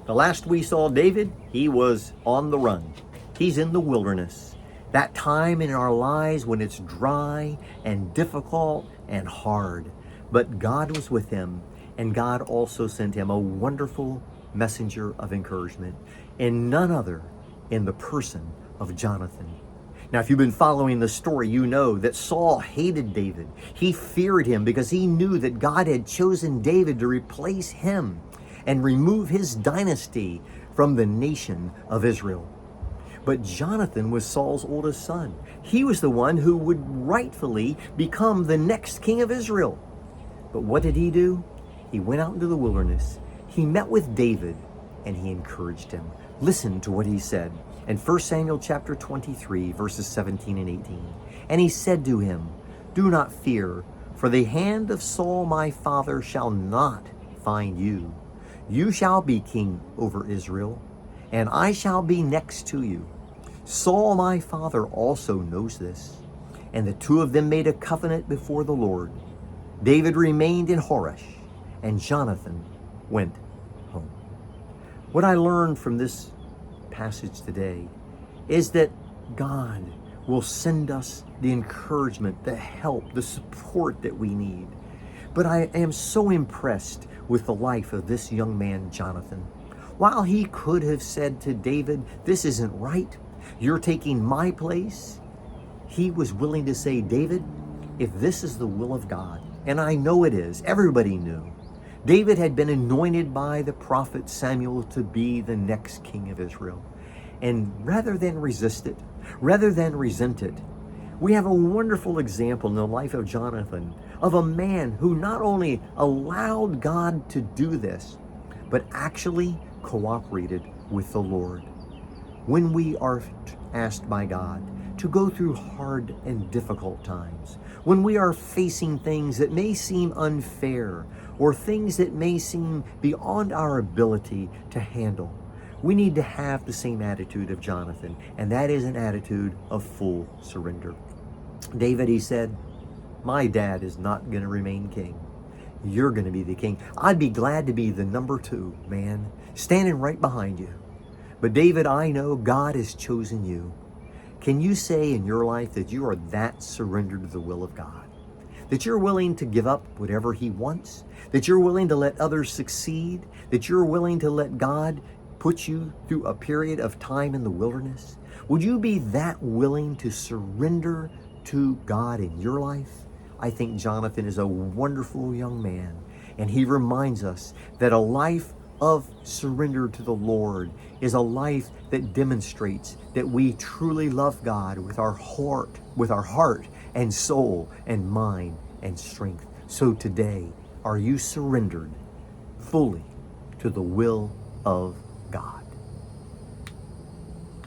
The last we saw David, he was on the run. He's in the wilderness. That time in our lives when it's dry and difficult and hard. But God was with him, and God also sent him a wonderful messenger of encouragement, and none other in the person of Jonathan. Now, if you've been following the story, you know that Saul hated David. He feared him because he knew that God had chosen David to replace him and remove his dynasty from the nation of Israel. But Jonathan was Saul's oldest son. He was the one who would rightfully become the next king of Israel. But what did he do? He went out into the wilderness. He met with David and he encouraged him. Listen to what he said in 1 Samuel chapter 23, verses 17 and 18. And he said to him, "Do not fear, for the hand of Saul my father shall not find you. You shall be king over Israel, and I shall be next to you. Saul my father also knows this." And the two of them made a covenant before the Lord. David remained in Horesh, and Jonathan went home. What I learned from this passage today is that God will send us the encouragement, the help, the support that we need. But I am so impressed with the life of this young man, Jonathan. While he could have said to David, "This isn't right, you're taking my place," he was willing to say, "David, if this is the will of God," and I know it is, everybody knew. David had been anointed by the prophet Samuel to be the next king of Israel. And rather than resist it, rather than resent it, we have a wonderful example in the life of Jonathan of a man who not only allowed God to do this, but actually cooperated with the Lord. When we are asked by God to go through hard and difficult times, when we are facing things that may seem unfair or things that may seem beyond our ability to handle, we need to have the same attitude of Jonathan, and that is an attitude of full surrender. David, he said, "My dad is not going to remain king. You're going to be the king. I'd be glad to be the number two man, standing right behind you. But David, I know God has chosen you." Can you say in your life that you are that surrendered to the will of God? That you're willing to give up whatever He wants? That you're willing to let others succeed? That you're willing to let God put you through a period of time in the wilderness? Would you be that willing to surrender to God in your life? I think Jonathan is a wonderful young man, and he reminds us that a life of surrender to the Lord is a life that demonstrates that we truly love God with our heart and soul and mind and strength. So today, are you surrendered fully to the will of God?